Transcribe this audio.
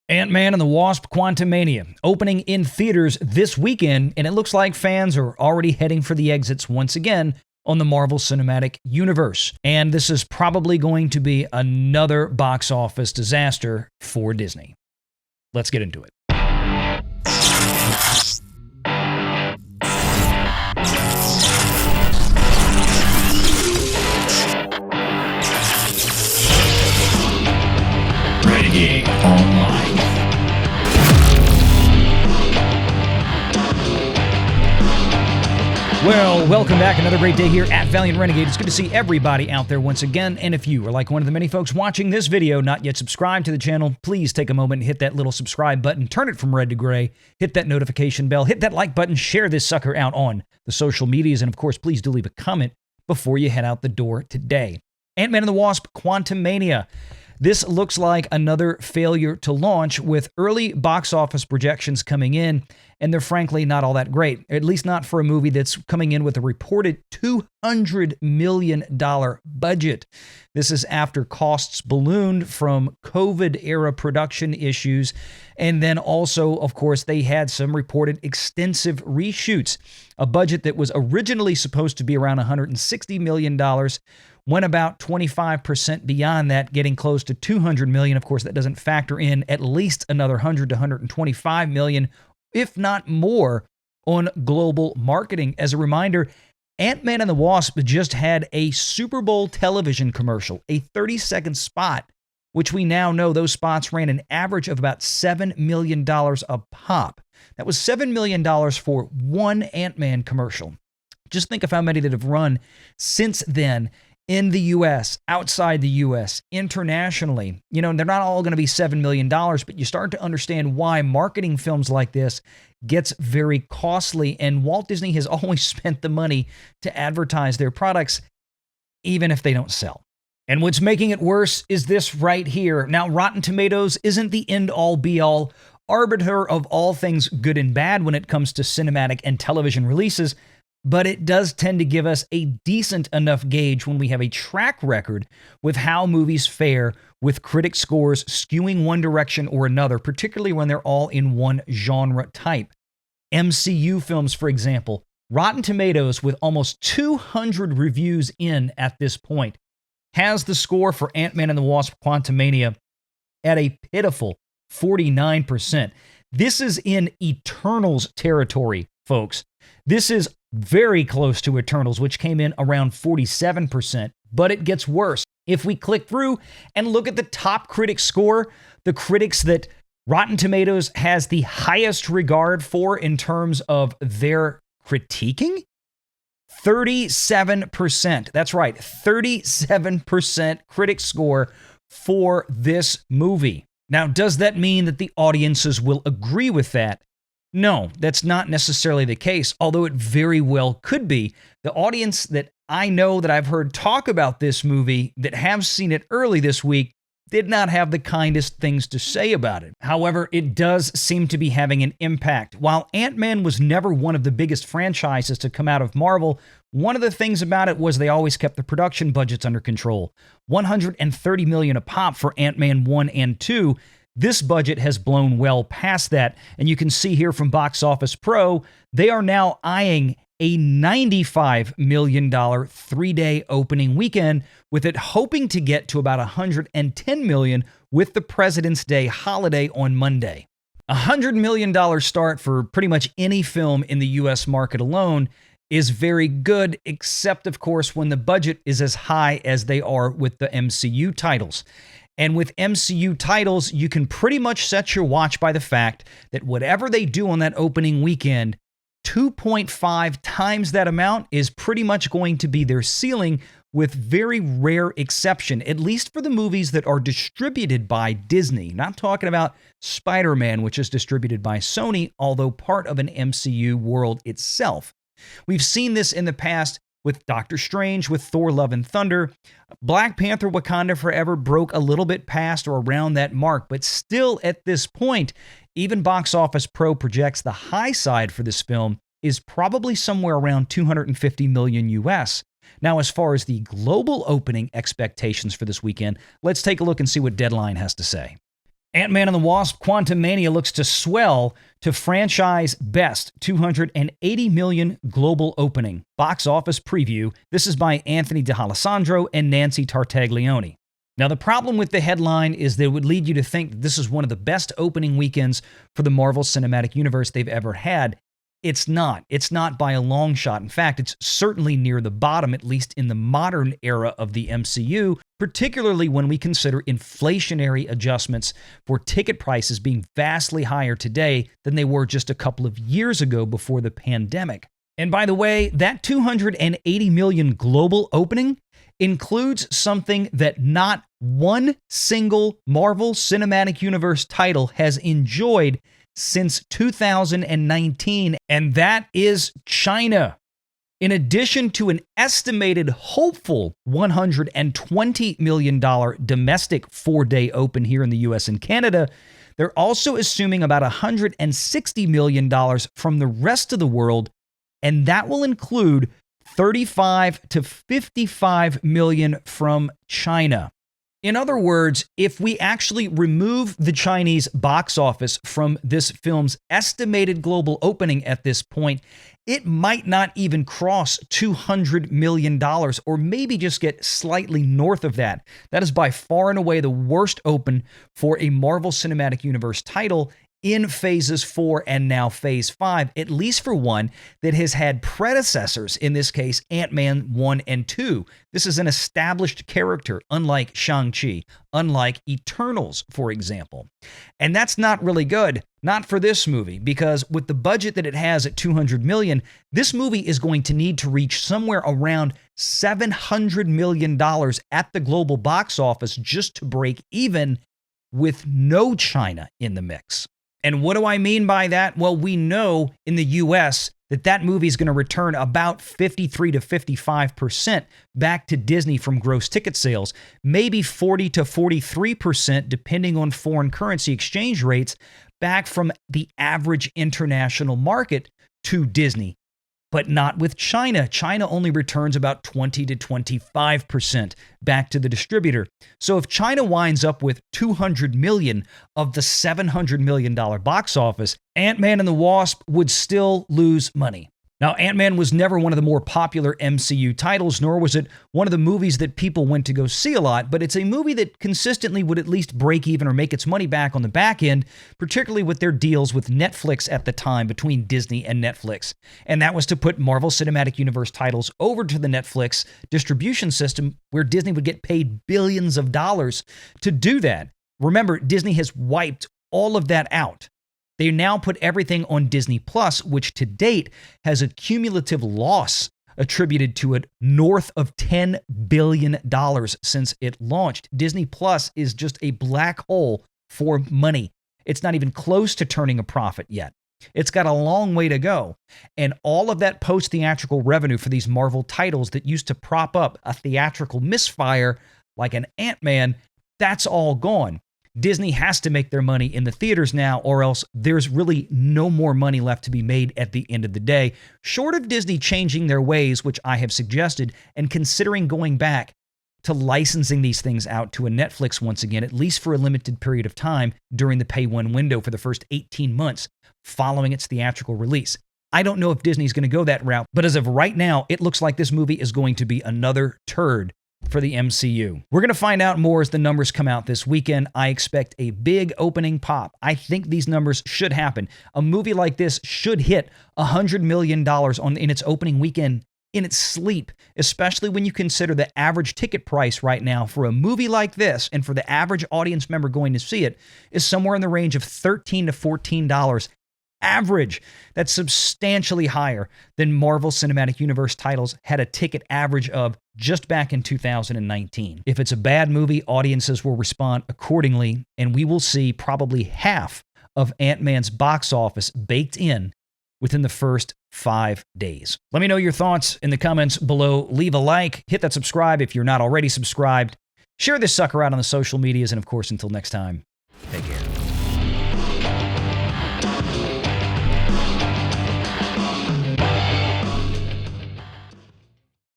Ant-Man and the Wasp Quantumania, opening in theaters this weekend, and it looks like fans are already heading for the exits once again on the Marvel Cinematic Universe. And this is probably going to be another box office disaster for Disney. Let's get into it. Renegade Online. Well, welcome back. Another great day here at Valiant Renegade. It's good to see everybody out there once again. And if you are like one of the many folks watching this video, not yet subscribed to the channel, please take a moment and hit that little subscribe button, turn it from red to gray, hit that notification bell, hit that like button, share this sucker out on the social medias, and of course, please do leave a comment before you head out the door today. Ant-Man and the Wasp Quantumania. This looks like another failure to launch, with early box office projections coming in, and they're frankly not all that great, at least not for a movie that's coming in with a reported $200 million budget. This is after costs ballooned from COVID-era production issues, and then also, of course, they had some reported extensive reshoots. A budget that was originally supposed to be around $160 million went about 25% beyond that, getting close to $200 million. Of course, that doesn't factor in at least another $100 to $125 million, if not more, on global marketing. As a reminder, Ant-Man and the Wasp just had a Super Bowl television commercial, a 30-second spot, which we now know those spots ran an average of about $7 million a pop. That was $7 million for one Ant-Man commercial. Just think of how many that have run since then in the U.S., outside the U.S., internationally. You know, they're not all going to be $7 million, but you start to understand why marketing films like this gets very costly, and Walt Disney has always spent the money to advertise their products, even if they don't sell. And what's making it worse is this right here. Now, Rotten Tomatoes isn't the end-all, be-all arbiter of all things good and bad when it comes to cinematic and television releases, but it does tend to give us a decent enough gauge when we have a track record with how movies fare, with critic scores skewing one direction or another, particularly when they're all in one genre type. MCU films, for example, Rotten Tomatoes, with almost 200 reviews in at this point, has the score for Ant-Man and the Wasp Quantumania at a pitiful 49%. This is in Eternals territory, folks. This is very close to Eternals, which came in around 47%, but it gets worse. If we click through and look at the top critic score, the critics that Rotten Tomatoes has the highest regard for in terms of their critiquing, 37%. That's right, 37% critic score for this movie. Now, does that mean that the audiences will agree with that? No, that's not necessarily the case, although it very well could be. The audience that I know that I've heard talk about this movie that have seen it early this week did not have the kindest things to say about it. However, it does seem to be having an impact. While Ant-Man was never one of the biggest franchises to come out of Marvel, one of the things about it was they always kept the production budgets under control. $130 million a pop for Ant-Man 1 and 2. This budget has blown well past that, and you can see here from Box Office Pro, they are now eyeing a $95 million three-day opening weekend, with it hoping to get to about $110 million with the President's Day holiday on Monday. A $100 million start for pretty much any film in the U.S. market alone is very good, except, of course, when the budget is as high as they are with the MCU titles. And with MCU titles, you can pretty much set your watch by the fact that whatever they do on that opening weekend, 2.5 times that amount is pretty much going to be their ceiling, with very rare exception, at least for the movies that are distributed by Disney. Not talking about Spider-Man, which is distributed by Sony, although part of an MCU world itself. We've seen this in the past with Doctor Strange, with Thor: Love and Thunder. Black Panther: Wakanda Forever broke a little bit past or around that mark, but still at this point, even Box Office Pro projects the high side for this film is probably somewhere around $250 million US. Now, as far as the global opening expectations for this weekend, let's take a look and see what Deadline has to say. Ant-Man and the Wasp Quantumania looks to swell to franchise best $280 million global opening. Box office preview. This is by Anthony D'Alessandro and Nancy Tartaglione. Now, the problem with the headline is that it would lead you to think that this is one of the best opening weekends for the Marvel Cinematic Universe they've ever had. It's not. It's not by a long shot. In fact, it's certainly near the bottom, at least in the modern era of the MCU, particularly when we consider inflationary adjustments for ticket prices being vastly higher today than they were just a couple of years ago before the pandemic. And by the way, that $280 million global opening includes something that not one single Marvel Cinematic Universe title has enjoyed since 2019, and that is China. In addition to an estimated hopeful $120 million domestic 4-day open here in the US and Canada, they're also assuming about $160 million from the rest of the world, and that will include $35 to $55 million from China. In other words, if we actually remove the Chinese box office from this film's estimated global opening at this point, it might not even cross $200 million, or maybe just get slightly north of that. That is by far and away the worst open for a Marvel Cinematic Universe title in phases 4 and now phase 5, at least for one that has had predecessors, in this case, Ant-Man 1 and 2. This is an established character, unlike Shang-Chi, unlike Eternals, for example. And that's not really good, not for this movie, because with the budget that it has at $200 million, this movie is going to need to reach somewhere around $700 million at the global box office just to break even with no China in the mix. And what do I mean by that? Well, we know in the US that movie is going to return about 53 to 55% back to Disney from gross ticket sales, maybe 40 to 43% depending on foreign currency exchange rates back from the average international market to Disney. But not with China. China only returns about 20 to 25% back to the distributor. So if China winds up with $200 million of the $700 million box office, Ant-Man and the Wasp would still lose money. Now, Ant-Man was never one of the more popular MCU titles, nor was it one of the movies that people went to go see a lot, but it's a movie that consistently would at least break even or make its money back on the back end, particularly with their deals with Netflix at the time between Disney and Netflix. And that was to put Marvel Cinematic Universe titles over to the Netflix distribution system, where Disney would get paid billions of dollars to do that. Remember, Disney has wiped all of that out. They now put everything on Disney Plus, which to date has a cumulative loss attributed to it north of $10 billion since it launched. Disney Plus is just a black hole for money. It's not even close to turning a profit yet. It's got a long way to go. And all of that post-theatrical revenue for these Marvel titles that used to prop up a theatrical misfire like an Ant-Man, that's all gone. Disney has to make their money in the theaters now, or else there's really no more money left to be made at the end of the day, short of Disney changing their ways, which I have suggested, and considering going back to licensing these things out to a Netflix once again, at least for a limited period of time during the pay one window for the first 18 months following its theatrical release. I don't know if Disney's going to go that route, but as of right now, it looks like this movie is going to be another turd for the MCU. We're going to find out more as the numbers come out this weekend. I expect a big opening pop. I think these numbers should happen. A movie like this should hit $100 million in its opening weekend in its sleep, especially when you consider the average ticket price right now for a movie like this and for the average audience member going to see it is somewhere in the range of $13 to $14 average. That's substantially higher than Marvel Cinematic Universe titles had a ticket average of just back in 2019. If it's a bad movie, audiences will respond accordingly, and we will see probably half of Ant-Man's box office baked in within the first 5 days. Let me know your thoughts in the comments below. Leave a like, hit that subscribe if you're not already subscribed. Share this sucker out on the social medias, and of course, until next time, take care.